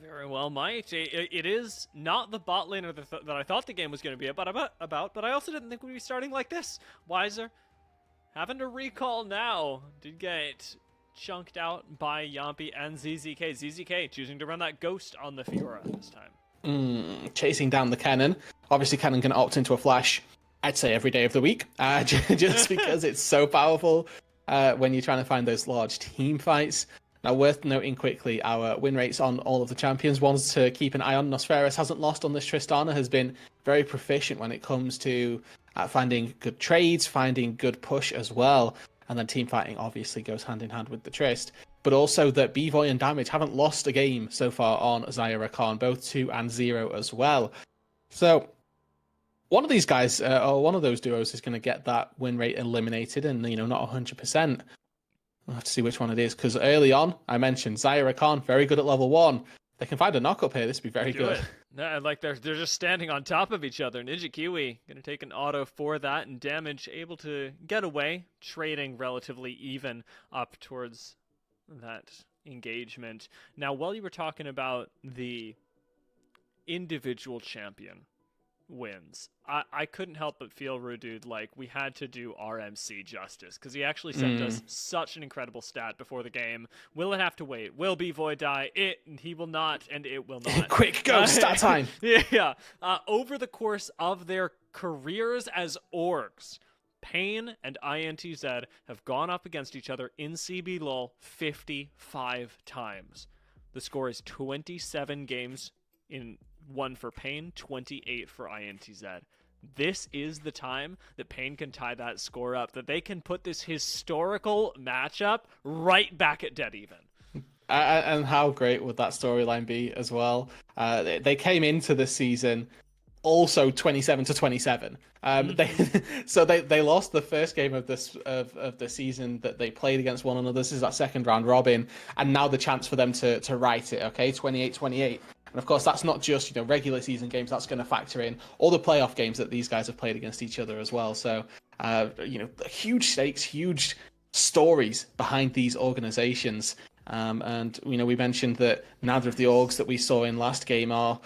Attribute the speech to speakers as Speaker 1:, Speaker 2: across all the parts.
Speaker 1: Very well, might. It is not the bot laner that I thought the game was going to be about, but I also didn't think we'd be starting like this. Wiser, having to recall now, did get chunked out by Yampi and ZZK. ZZK choosing to run that ghost on the Fiora this time.
Speaker 2: Chasing down the cannon. Obviously, cannon can opt into a flash, I'd say every day of the week, just because it's so powerful when you're trying to find those large team fights. Now, worth noting quickly, our win rates on all of the champions, ones to keep an eye on. Nosferus hasn't lost on this Tristana, has been very proficient when it comes to finding good trades, finding good push as well. And then team fighting obviously goes hand in hand with the Trist. But also that Bvoy and Damage haven't lost a game so far on Xayah Rakan, both 2 and 0 as well. So one of these guys, or one of those duos, is going to get that win rate eliminated, and not 100%. We'll have to see which one it is, because early on, I mentioned Xayah Rakan, very good at level 1. They can find a knock-up here, this would be very good.
Speaker 1: Like they're just standing on top of each other. Ninja Kiwi going to take an auto for that, and Damage able to get away, trading relatively even up towards that engagement. Now, while you were talking about the individual champion wins, I couldn't help but feel, Rudude, like we had to do RMC justice, because he actually sent us such an incredible stat before the game. Will it have to wait? Will Bvoy die? He will not, and it will not.
Speaker 2: Quick, go, stat time!
Speaker 1: Yeah. Over the course of their careers as orgs, Pain and INTZ have gone up against each other in CBLOL 55 times. The score is 27 games in one for Pain, 28 for INTZ. This is the time that Pain can tie that score up, that they can put this historical matchup right back at dead even.
Speaker 2: And how great would that storyline be as well? They came into the season also 27-27. They lost the first game of the season that they played against one another. This is that second round robin, and now the chance for them to right it. Okay, 28-28. And of course, that's not just regular season games. That's going to factor in all the playoff games that these guys have played against each other as well. So, huge stakes, huge stories behind these organizations. And we mentioned that neither of the orgs that we saw in last game or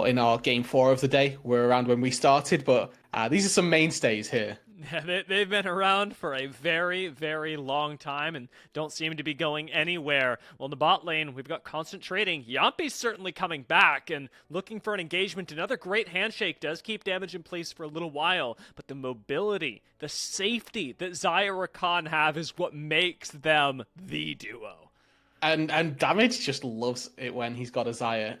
Speaker 2: in our game 4 of the day were around when we started, but these are some mainstays here.
Speaker 1: Yeah, they've been around for a very, very long time and don't seem to be going anywhere. Well, in the bot lane, we've got constant trading. Yampi's certainly coming back and looking for an engagement. Another great handshake does keep Damage in place for a little while, but the mobility, the safety that Xayah Rakan have is what makes them the duo.
Speaker 2: And Damage just loves it when he's got a Xayah,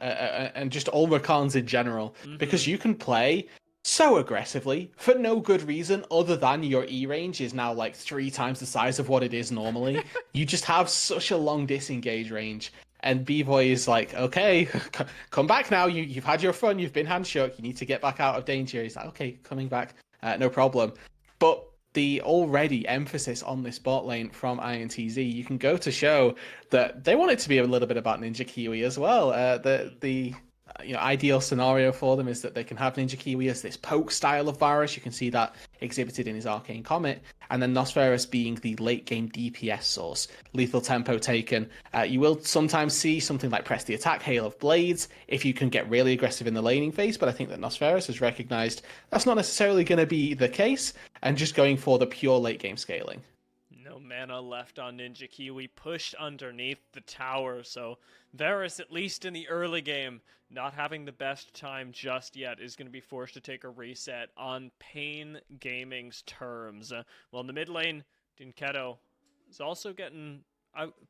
Speaker 2: and just all Rakans in general, because you can play so aggressively for no good reason other than your E range is now like 3 times the size of what it is normally. You just have such a long disengage range, and Bvoy is like, okay, come back now. You've had your fun. You've been handshook. You need to get back out of danger. He's like, okay, coming back, no problem. But the already emphasis on this bot lane from INTZ, you can go to show that they want it to be a little bit about Ninja Kiwi as well. The ideal scenario for them is that they can have Ninja Kiwi as this poke style of Varus. You can see that exhibited in his Arcane Comet. And then Nosferus being the late game DPS source. Lethal tempo taken. You will sometimes see something like press the attack, Hail of Blades, if you can get really aggressive in the laning phase. But I think that Nosferus has recognized that's not necessarily going to be the case, and just going for the pure late game scaling.
Speaker 1: No mana left on Ninja Kiwi, pushed underneath the tower, so Varus, at least in the early game, not having the best time just yet, is going to be forced to take a reset on Pain Gaming's terms. Well, in the mid lane, Dinketo is also getting,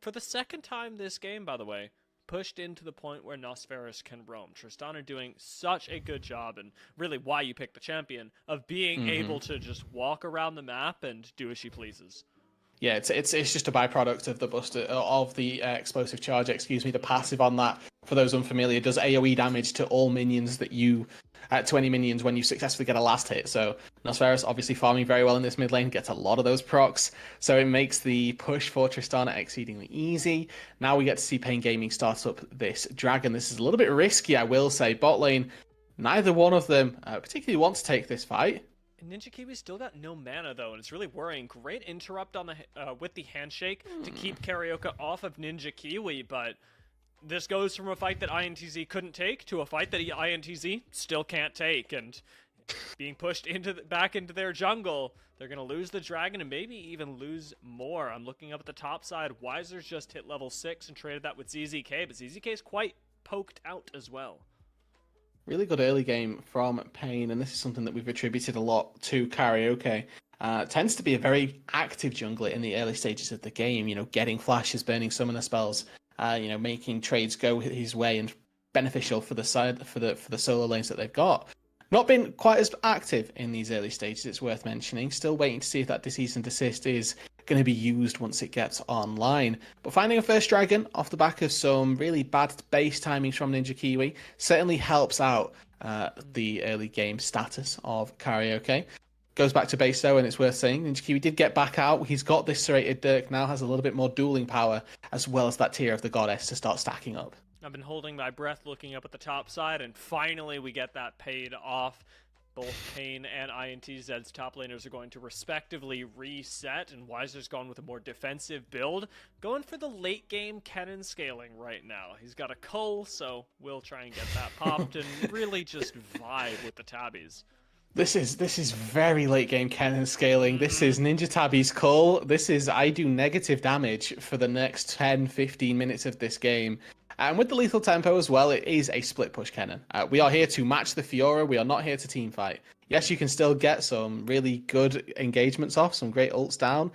Speaker 1: for the second time this game, by the way, pushed into the point where Nosferus can roam. Tristana doing such a good job, and really why you pick the champion, of being able to just walk around the map and do as she pleases.
Speaker 2: Yeah, it's just a byproduct of the buster of the explosive charge. The passive on that, for those unfamiliar, does AOE damage to all minions that you, to any minions when you successfully get a last hit. So Nosferus obviously farming very well in this mid lane, gets a lot of those procs, so it makes the push for Tristana exceedingly easy. Now we get to see Pain Gaming start up this dragon. This is a little bit risky, I will say. Bot lane, neither one of them particularly want to take this fight.
Speaker 1: Ninja Kiwi's still got no mana though, and it's really worrying. Great interrupt on the with the handshake to keep Carioca off of Ninja Kiwi, but this goes from a fight that INTZ couldn't take to a fight that INTZ still can't take, and being pushed back into their jungle, they're going to lose the dragon and maybe even lose more. I'm looking up at the top side. Weiser's just hit level 6 and traded that with ZZK, but ZZK is quite poked out as well.
Speaker 2: Really good early game from Pain, and this is something that we've attributed a lot to Karaoke. Tends to be a very active jungler in the early stages of the game, getting flashes, burning summoner spells, making trades go his way and beneficial for the solo lanes that they've got. Not been quite as active in these early stages, it's worth mentioning. Still waiting to see if that cease and desist is going to be used once it gets online. But finding a first dragon off the back of some really bad base timings from Ninja Kiwi certainly helps out the early game status of Karaoke. Goes back to base though, and it's worth saying, Ninja Kiwi did get back out. He's got this serrated Dirk now, has a little bit more dueling power, as well as that tier of the goddess to start stacking up.
Speaker 1: I've been holding my breath looking up at the top side, and finally we get that paid off. Both Pain and INTZ's top laners are going to respectively reset, and Weiser's gone with a more defensive build. Going for the late game Kennen scaling right now. He's got a cull, so we'll try and get that popped and really just vibe with the tabbies.
Speaker 2: This is very late game Kennen scaling. This is Ninja Tabby's cull. This is I do negative damage for the next 10-15 minutes of this game. And with the lethal tempo as well, it is a split push Kennen. We are here to match the Fiora. We are not here to team fight. Yes, you can still get some really good engagements off, some great ults down.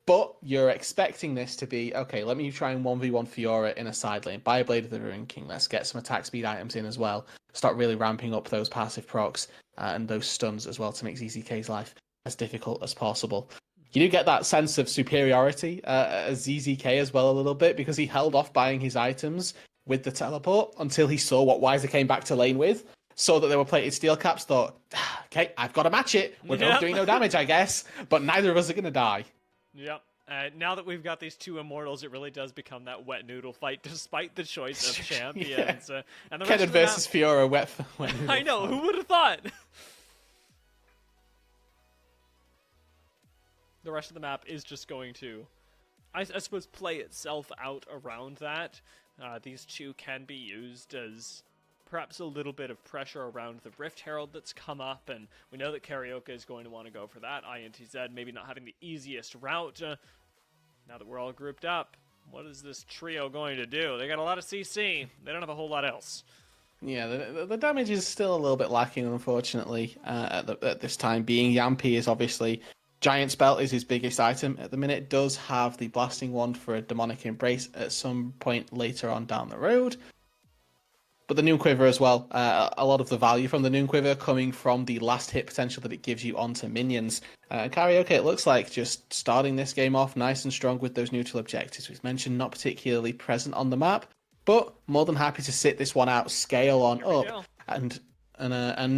Speaker 2: But you're expecting this to be, okay, let me try and 1v1 Fiora in a side lane. Buy a Blade of the Ruined King. Let's get some attack speed items in as well. Start really ramping up those passive procs and those stuns as well to make ZZK's life as difficult as possible. You do get that sense of superiority as ZZK as well a little bit, because he held off buying his items with the teleport until he saw what Weiser came back to lane with. Saw that they were plated steel caps, thought, okay, I've got to match it. We're both doing no damage, I guess, but neither of us are going to die.
Speaker 1: Yep. Now that we've got these two immortals, it really does become that wet noodle fight, despite the choice of champions.
Speaker 2: Yeah.
Speaker 1: And the
Speaker 2: Kennen versus Fiora, wet noodle
Speaker 1: I know,
Speaker 2: fight.
Speaker 1: who would have thought? The rest of the map is just going to, I suppose, play itself out around that. These two can be used as perhaps a little bit of pressure around the Rift Herald that's come up, and we know that Karaoke is going to want to go for that. INTZ maybe not having the easiest route. Now that we're all grouped up, what is this trio going to do? They got a lot of CC. They don't have a whole lot else.
Speaker 2: Yeah, the damage is still a little bit lacking, unfortunately, at this time being. Yampi is obviously... Giant Spell is his biggest item at the minute. Does have the Blasting Wand for a Demonic Embrace at some point later on down the road. But the Noon Quiver as well. A lot of the value from the Noon Quiver coming from the last hit potential that it gives you onto minions. Karaoke, it looks like just starting this game off nice and strong with those neutral objectives. We've mentioned not particularly present on the map, but more than happy to sit this one out, scale on up, and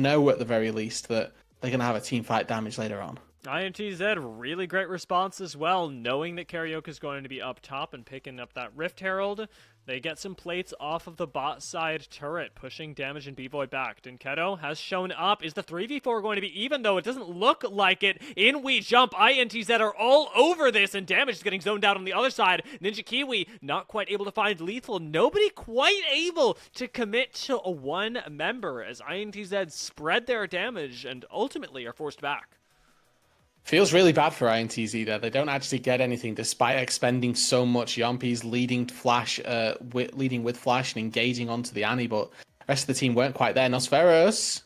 Speaker 2: know at the very least that they're going to have a team fight damage later on.
Speaker 1: INTZ, really great response as well, knowing that Karaoke is going to be up top and picking up that Rift Herald. They get some plates off of the bot side turret, pushing damage and B-Void back. Dinketo has shown up. Is the 3v4 going to be even, though? It doesn't look like it. In we jump. INTZ are all over this, and damage is getting zoned out on the other side. Ninja Kiwi not quite able to find lethal. Nobody quite able to commit to a one member as INTZ spread their damage and ultimately are forced back.
Speaker 2: Feels really bad for INTZ there. They don't actually get anything despite expending so much. Yompi's leading with Flash and engaging onto the Annie, but the rest of the team weren't quite there. Nosferos.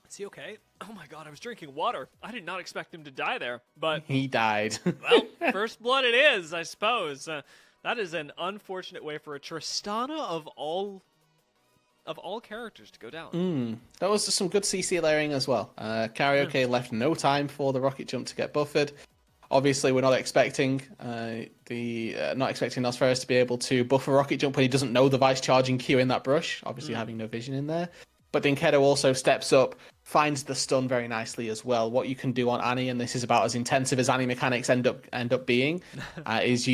Speaker 1: Is he okay? Oh my god, I was drinking water. I did not expect him to die there, but...
Speaker 2: He died.
Speaker 1: Well, first blood it is, I suppose. That is an unfortunate way for a Tristana of all characters to go down.
Speaker 2: That was some good CC layering as well. Karaoke left no time for the rocket jump to get buffered. Obviously, we're not expecting Nosferos to be able to buffer rocket jump when he doesn't know the vice charging Q in that brush. Obviously, having no vision in there. But Dinketo also steps up, finds the stun very nicely as well. What you can do on Annie, and this is about as intensive as Annie mechanics end up being, is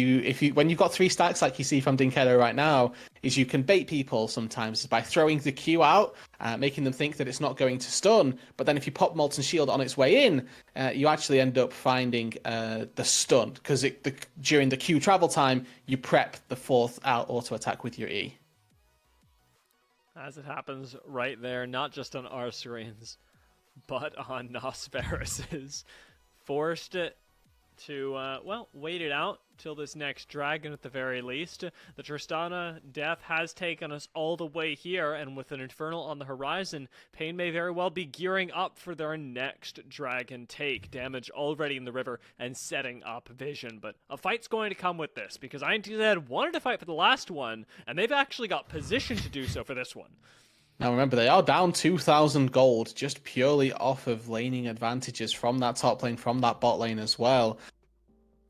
Speaker 2: when you've got 3 stacks like you see from Dinkedo right now, is you can bait people sometimes by throwing the Q out, making them think that it's not going to stun. But then if you pop Molten Shield on its way in, you actually end up finding the stun, because during the Q travel time, you prep the 4th out auto attack with your E.
Speaker 1: As it happens right there, not just on our screens, but on Nosferos's. Forced to, well, wait it out till this next dragon at the very least. The Tristana death has taken us all the way here, and with an Infernal on the horizon, Pain may very well be gearing up for their next dragon take. Damage already in the river and setting up Vision, but a fight's going to come with this, because INTZ wanted to fight for the last one, and they've actually got position to do so for this one.
Speaker 2: Now remember, they are down 2,000 gold just purely off of laning advantages from that top lane, from that bot lane as well.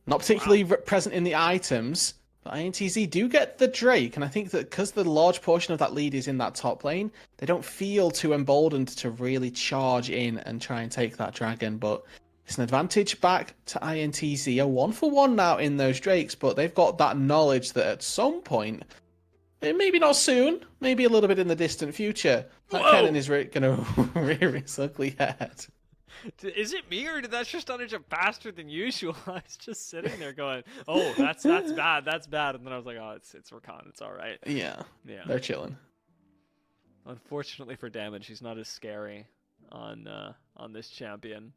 Speaker 2: Not particularly present in the items, but INTZ do get the Drake, and I think that because the large portion of that lead is in that top lane, they don't feel too emboldened to really charge in and try and take that dragon, but it's an advantage back to INTZ. A 1-for-1 now in those Drakes, but they've got that knowledge that at some point, maybe not soon, maybe a little bit in the distant future, that cannon is going to rear its ugly head.
Speaker 1: Is it me, or did that just jump faster than usual? I was just sitting there going, oh, that's bad, that's bad. And then I was like, oh, it's Rakan, it's all right.
Speaker 2: Yeah, they're chilling.
Speaker 1: Unfortunately for damage, he's not as scary on this champion,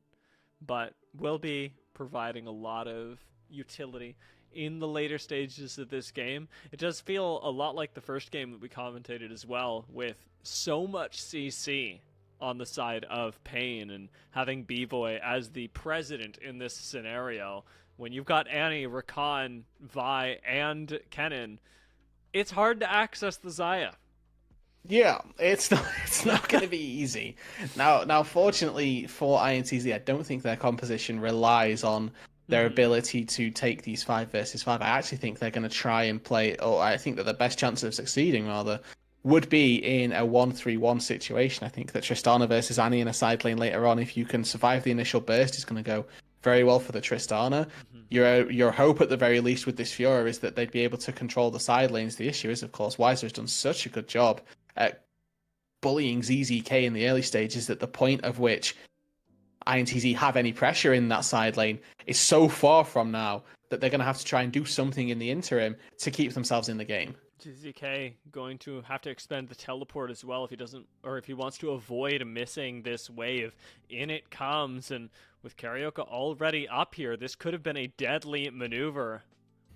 Speaker 1: but will be providing a lot of utility in the later stages of this game. It does feel a lot like the first game that we commentated as well, with so much CC on the side of Pain, and having B-Boy as the president in this scenario. When you've got Annie, Rakan, Vi, and Kennen, it's hard to access the Xayah.
Speaker 2: Yeah, it's not going to be easy. Now, fortunately for INTZ, I don't think their composition relies on their ability to take these 5 versus 5. I actually think they're going to try and play, or I think that the best chance of succeeding, rather, would be in a 1-3-1 situation. I think that Tristana versus Annie in a side lane later on, if you can survive the initial burst, is going to go very well for the Tristana. Your hope at the very least with this Fiora is that they'd be able to control the side lanes. The issue is, of course, Weiser has done such a good job at bullying ZZK in the early stages that the point of which INTZ have any pressure in that side lane is so far from now that they're going to have to try and do something in the interim to keep themselves in the game.
Speaker 1: ZK going to have to expend the teleport as well if he doesn't, or if he wants to avoid missing this wave. In it comes, and with Carioca already up here, this could have been a deadly maneuver.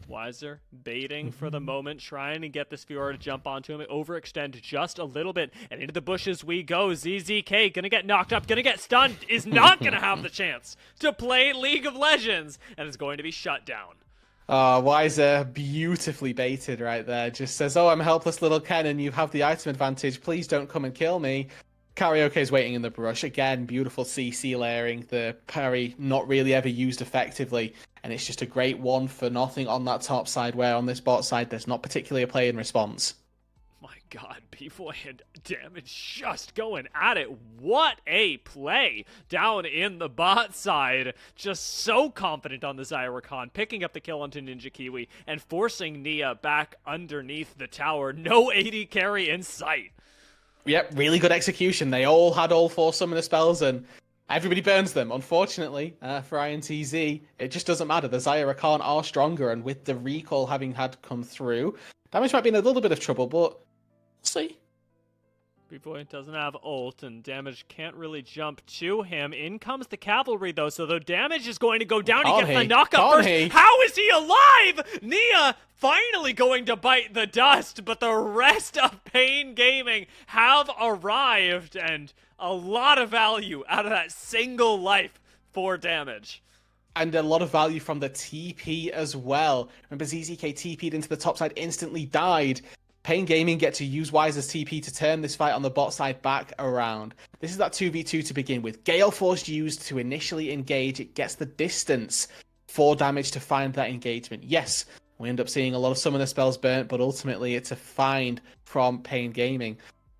Speaker 1: Weiser baiting for the moment, trying to get this Fiora to jump onto him, overextend just a little bit, and into the bushes we go. ZZK gonna get knocked up, gonna get stunned, is not gonna have the chance to play League of Legends, and is going to be shut down.
Speaker 2: Weiser, beautifully baited right there, just says, oh, I'm a helpless little Kennen, you have the item advantage, please don't come and kill me. Karaoke is waiting in the brush. Again, beautiful CC layering, the parry not really ever used effectively, and it's just a great one for nothing on that top side, where on this bot side, there's not particularly a play in response.
Speaker 1: My god, B-Boy and Damage just going at it. What a play down in the bot side. Just so confident on the Xayah Rakan, picking up the kill onto Ninja Kiwi and forcing Nia back underneath the tower. No AD carry in sight.
Speaker 2: Yep, really good execution. They all had all 4 summoner spells and everybody burns them. Unfortunately, for INTZ, it just doesn't matter. The Xayah Rakan are stronger, and with the recall having had come through, Damage might be in a little bit of trouble, but see.
Speaker 1: B-Boy doesn't have ult, and Damage can't really jump to him. In comes the cavalry, though, so the Damage is going to go down. He gets the knockup first. How is he alive? Nia finally going to bite the dust, but the rest of Pain Gaming have arrived, and a lot of value out of that single life for Damage.
Speaker 2: And a lot of value from the TP as well. Remember, ZZK TP'd into the top side, instantly died. Pain Gaming get to use Weiser's TP to turn this fight on the bot side back around. This is that 2v2 to begin with. Gale Force used to initially engage. It gets the distance for Damage to find that engagement. Yes, we end up seeing a lot of summoner spells burnt, but ultimately it's a find from Pain Gaming.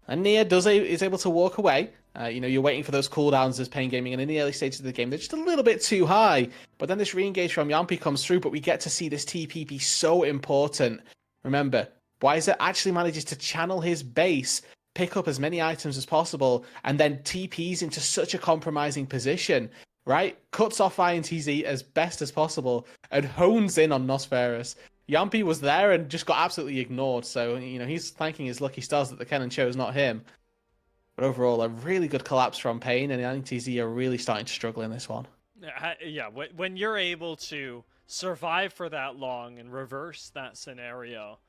Speaker 2: And Nia is able to walk away. You're waiting for those cooldowns as Pain Gaming, and in the early stages of the game, they're just a little bit too high. But then this re-engage from Yampi comes through, but we get to see this TP be so important. Remember, Weiser actually manages to channel his base, pick up as many items as possible, and then TPs into such a compromising position, right? Cuts off INTZ as best as possible, and hones in on Nosferus. Yampi was there and just got absolutely ignored, so, he's thanking his lucky stars that the cannon chose, not him. But overall, a really good collapse from Pain, and INTZ are really starting to struggle in this one.
Speaker 1: Yeah, when you're able to survive for that long and reverse that scenario,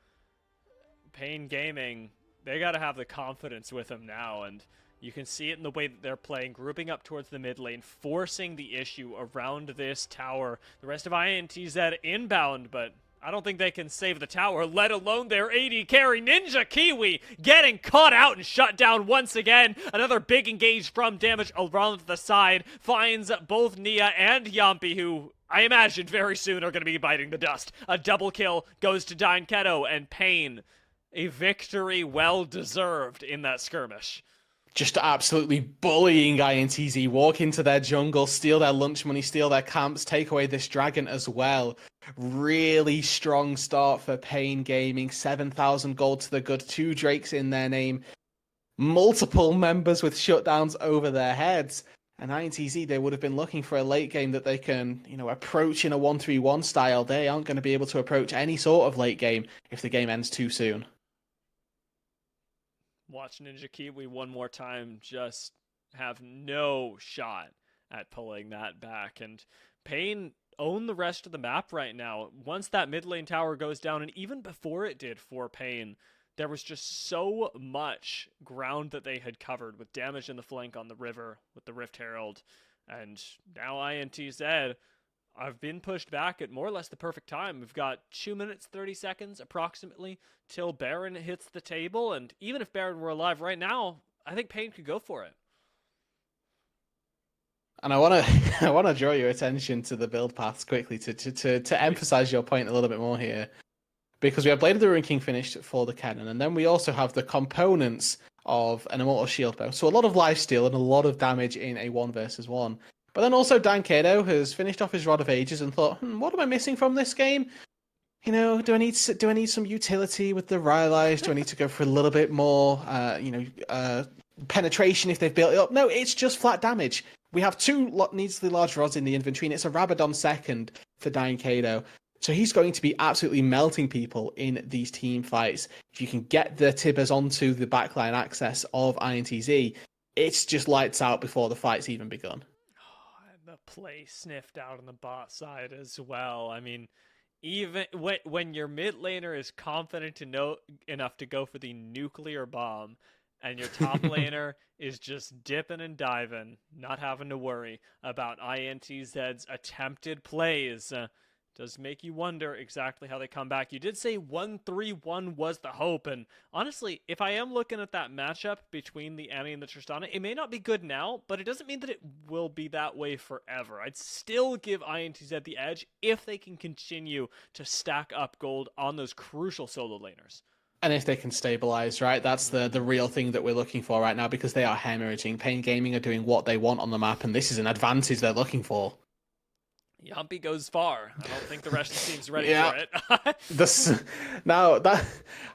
Speaker 1: Pain Gaming, they got to have the confidence with them now, and you can see it in the way that they're playing, grouping up towards the mid lane, forcing the issue around this tower. The rest of INTZ inbound, but I don't think they can save the tower, let alone their AD carry. Ninja Kiwi getting caught out and shut down once again. Another big engage from Damage around the side finds both Nia and Yampi, who I imagine very soon are going to be biting the dust. A double kill goes to Dynketo, and Pain, a victory well-deserved in that skirmish.
Speaker 2: Just absolutely bullying INTZ, walk into their jungle, steal their lunch money, steal their camps, take away this dragon as well. Really strong start for Pain Gaming. 7,000 gold to the good, 2 Drakes in their name, multiple members with shutdowns over their heads. And INTZ, they would have been looking for a late game that they can, approach in a 1-3-1 style. They aren't going to be able to approach any sort of late game if the game ends too soon.
Speaker 1: Watch Ninja Kiwi one more time just have no shot at pulling that back. And Pain own the rest of the map right now. Once that mid lane tower goes down, and even before it did for Pain, there was just so much ground that they had covered with Damage in the flank on the river with the Rift Herald. And now INTZ, I've been pushed back at more or less the perfect time. We've got 2 minutes, 30 seconds approximately till Baron hits the table. And even if Baron were alive right now, I think Pain could go for it.
Speaker 2: And I want to draw your attention to the build paths quickly to emphasize your point a little bit more here. Because we have Blade of the Ruin King finished for the cannon, and then we also have the components of an Immortal Shield bow. So a lot of lifesteal and a lot of damage in a 1 versus 1. But then also Dynketo has finished off his Rod of Ages and thought, what am I missing from this game? Do I need some utility with the Rylai's? Do I need to go for a little bit more, penetration if they've built it up? No, it's just flat damage. We have 2 needlessly large rods in the inventory, and it's a Rabadon second for Dynketo. So he's going to be absolutely melting people in these team fights. If you can get the Tibbers onto the backline access of INTZ, it's just lights out before the fight's even begun.
Speaker 1: The play sniffed out on the bot side as well. I mean, even when your mid laner is confident enough to go for the nuclear bomb, and your top laner is just dipping and diving, not having to worry about INTZ's attempted plays, does make you wonder exactly how they come back. You did say 1-3-1 was the hope, and honestly, if I am looking at that matchup between the Annie and the Tristana, it may not be good now, but it doesn't mean that it will be that way forever. I'd still give INTZ the edge if they can continue to stack up gold on those crucial solo laners.
Speaker 2: And if they can stabilize, right? That's the real thing that we're looking for right now, because they are hemorrhaging. Pain Gaming are doing what they want on the map, and this is an advantage they're looking for.
Speaker 1: Yampi goes far. I don't think the rest of the team's ready for
Speaker 2: it.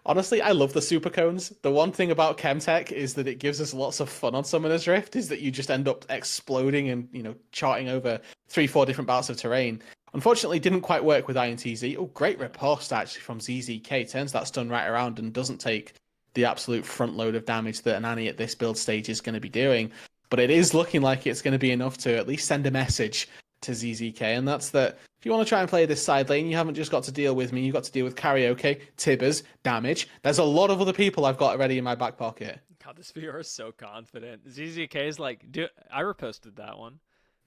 Speaker 2: Honestly, I love the super cones. The one thing about Chemtech is that it gives us lots of fun on Summoner's Rift, is that you just end up exploding and, charting over 3-4 different bouts of terrain. Unfortunately, didn't quite work with INTZ. Oh, great riposte actually from ZZK. Turns that stun right around and doesn't take the absolute front load of damage that an Annie at this build stage is going to be doing. But it is looking like it's going to be enough to at least send a message to ZZK, and that's that if you want to try and play this side lane, you haven't just got to deal with me, you've got to deal with Karaoke, Tibbers, Damage. There's a lot of other people I've got already in my back pocket.
Speaker 1: God, this viewer is so confident. ZZK is like, I reposted that one.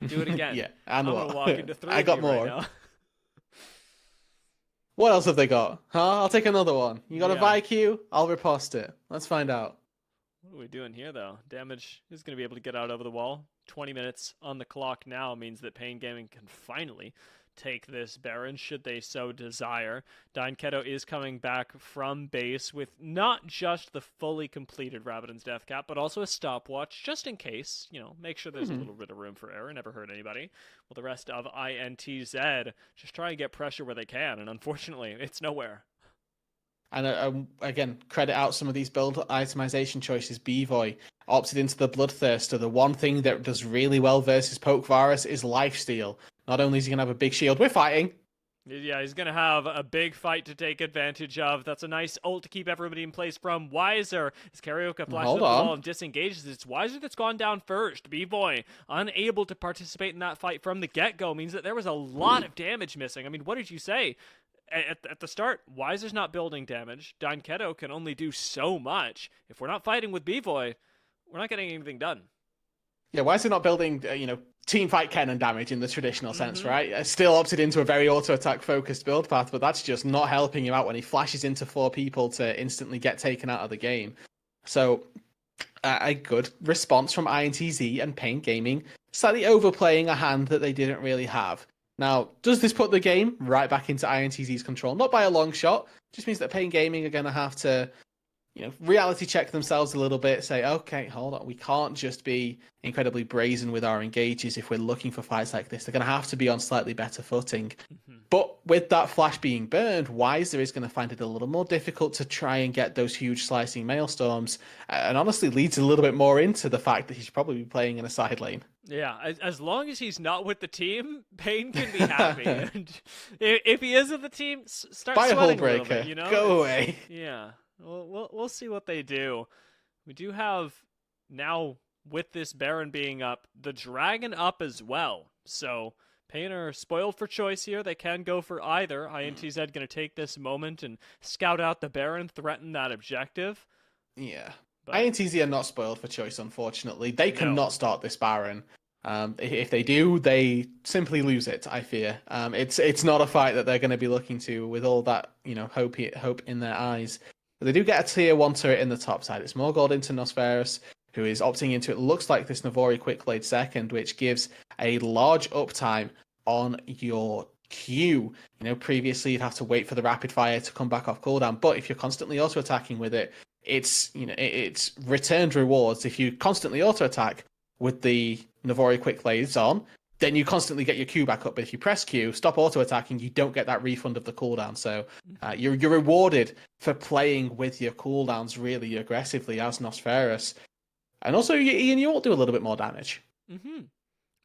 Speaker 1: Do it again.
Speaker 2: Yeah,
Speaker 1: I'm gonna walk into 3
Speaker 2: I got more. Right now. What else have they got? Huh? I'll take another one. You got a VIQ? I'll repost it. Let's find out.
Speaker 1: What are we doing here, though? Damage is going to be able to get out over the wall. 20 minutes on the clock now means that Pain Gaming can finally take this Baron should they so desire. Dynketo is coming back from base with not just the fully completed Rabbidan's Death Cap, but also a stopwatch, just in case, make sure there's a little bit of room for error, never hurt anybody. Well, the rest of INTZ just try and get pressure where they can, and unfortunately, it's nowhere.
Speaker 2: And again, credit out some of these build itemization choices. Bvoy opted into the Bloodthirster. The one thing that does really well versus Poke Varus is lifesteal. Not only is he going to have a big shield, we're fighting.
Speaker 1: Yeah, he's going to have a big fight to take advantage of. That's a nice ult to keep everybody in place from Wiser. As Karaoke flashes up the wall and disengages, it's Wiser that's gone down first. B-Boy, unable to participate in that fight from the get-go, means that there was a lot of damage missing. I mean, what did you say? At the start, Wiser's not building damage. Dynketo can only do so much. If we're not fighting with B-Boy, we're not getting anything done.
Speaker 2: Yeah, Wiser not building, team fight cannon damage in the traditional sense, right? Still opted into a very auto-attack focused build path, but that's just not helping him out when he flashes into 4 people to instantly get taken out of the game. So, a good response from INTZ and Pain Gaming, slightly overplaying a hand that they didn't really have. Now, does this put the game right back into INTZ's control? Not by a long shot. Just means that Pain Gaming are going to have to, reality check themselves a little bit. Say, okay, hold on. We can't just be incredibly brazen with our engages if we're looking for fights like this. They're going to have to be on slightly better footing. But with that flash being burned, Wiser is going to find it a little more difficult to try and get those huge slicing maelstorms. And honestly leads a little bit more into the fact that he should probably be playing in a side lane.
Speaker 1: Yeah, as long as he's not with the team, Pain can be happy. And if he is with the team, start
Speaker 2: Buy
Speaker 1: sweating
Speaker 2: a Hull Breaker. Go away.
Speaker 1: Yeah, we'll see what they do. We do have now, with this Baron being up, the Dragon up as well. So Pain are spoiled for choice here. They can go for either. INTZ going to take this moment and scout out the Baron, threaten that objective.
Speaker 2: Yeah. But INTZ are not spoiled for choice, unfortunately. They cannot start this Baron. If they do, they simply lose it, I fear. It's not a fight that they're going to be looking to with all that hope in their eyes. But they do get a tier 1 turret in the top side. It's more gold into Nosferus, who is opting into it. Looks like this Navori Quickblade second, which gives a large uptime on your Q. Previously you'd have to wait for the rapid fire to come back off cooldown, but if you're constantly auto attacking with it, it's returned rewards. If you constantly auto attack with the Navori Quickblades on, then you constantly get your Q back up. But if you press Q, stop auto attacking, you don't get that refund of the cooldown. So you're rewarded for playing with your cooldowns really aggressively as Nosferus. And also, Ian, you will do a little bit more damage.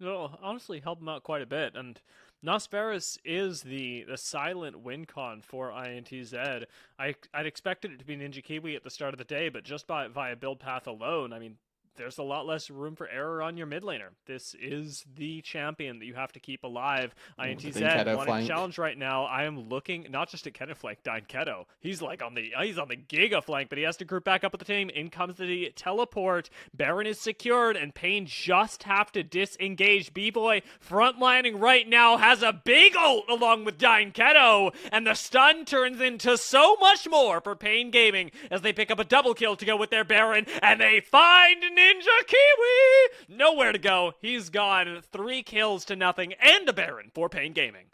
Speaker 1: It'll honestly help him out quite a bit. And Nosferus is the silent win con for INTZ. I'd expected it to be Ninja Kiwi at the start of the day, but just via build path alone, I mean, there's a lot less room for error on your mid laner. This is the champion that you have to keep alive. INTZ wanting challenge right now. I am looking not just at Keto flank, Dynketo. He's like on the Giga flank, but he has to group back up with the team. In comes the teleport. Baron is secured, and Pain just have to disengage. B-Boy frontlining right now has a big ult along with Dynketo, and the stun turns into so much more for Pain Gaming as they pick up a double kill to go with their Baron, and they find Ninja Kiwi! Nowhere to go. He's gone. 3 kills to nothing and a Baron for Pain Gaming.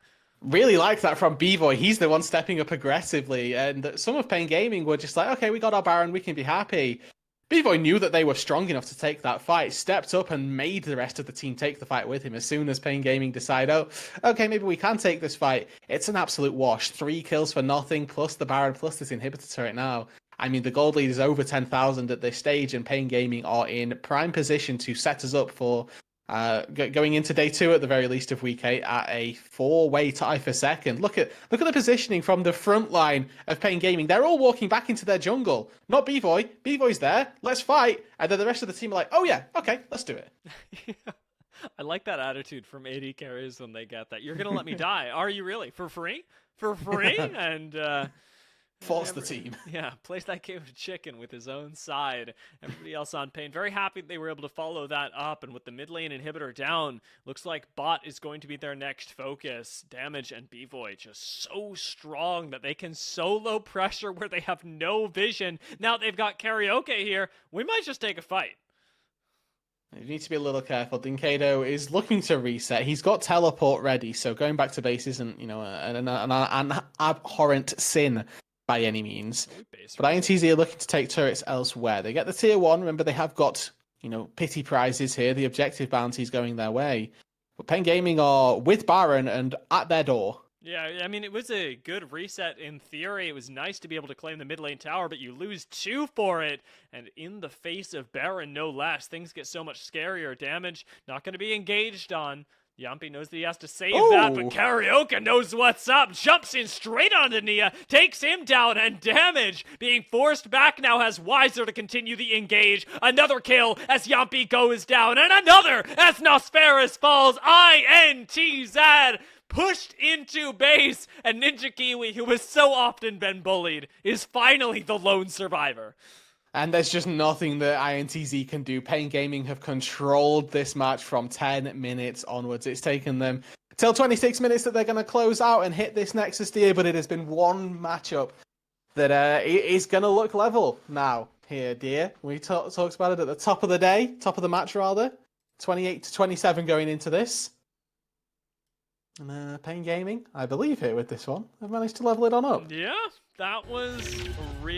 Speaker 2: Really like that from B-Boy. He's the one stepping up aggressively. And some of Pain Gaming were just like, okay, we got our Baron, we can be happy. B-Boy knew that they were strong enough to take that fight, stepped up and made the rest of the team take the fight with him. As soon as Pain Gaming decide, okay, maybe we can take this fight. It's an absolute wash. 3 kills for nothing, plus the Baron, plus this inhibitor turret now. I mean, the gold lead is over 10,000 at this stage, and Pain Gaming are in prime position to set us up for going into day 2 at the very least of week 8 at a 4-way tie for second. Look at the positioning from the front line of Pain Gaming. They're all walking back into their jungle. Not B-Boy. B-Boy's there. Let's fight. And then the rest of the team are like, oh yeah, okay, let's do it.
Speaker 1: I like that attitude from AD carries when they get that. You're going to let me die. Are you really? For free? For free? And
Speaker 2: force the team.
Speaker 1: Yeah, plays that game of chicken with his own side. Everybody else on Pain. Very happy they were able to follow that up. And with the mid lane inhibitor down, looks like bot is going to be their next focus. Damage and B-Boy just so strong that they can solo pressure where they have no vision. Now they've got Karaoke here. We might just take a fight.
Speaker 2: You need to be a little careful. Dinkado is looking to reset. He's got teleport ready, so going back to base isn't, an abhorrent sin by any means. But INTZ are looking to take turrets elsewhere. They get the tier 1. Remember, they have got, pity prizes here. The objective bounties going their way. But Pen Gaming are with Baron and at their door.
Speaker 1: Yeah, I mean, it was a good reset in theory. It was nice to be able to claim the mid lane tower, but you lose 2 for it. And in the face of Baron, no less, things get so much scarier. Damage not going to be engaged on. Yampi knows that he has to save that, but Karaoke knows what's up. Jumps in straight onto Nia, takes him down, and damage being forced back now has Wiser to continue the engage. Another kill as Yampi goes down, and another as Nosferus falls. INTZ pushed into base, and Ninja Kiwi, who has so often been bullied, is finally the lone survivor.
Speaker 2: And there's just nothing that INTZ can do. Pain Gaming have controlled this match from 10 minutes onwards. It's taken them till 26 minutes that they're going to close out and hit this Nexus tier, but it has been one matchup that is going to look level now here, dear. We talked about it at the top of the day, top of the match rather. 28 to 27 going into this. And Pain Gaming, I believe here with this one, have managed to level it on up.
Speaker 1: Yeah, that was real.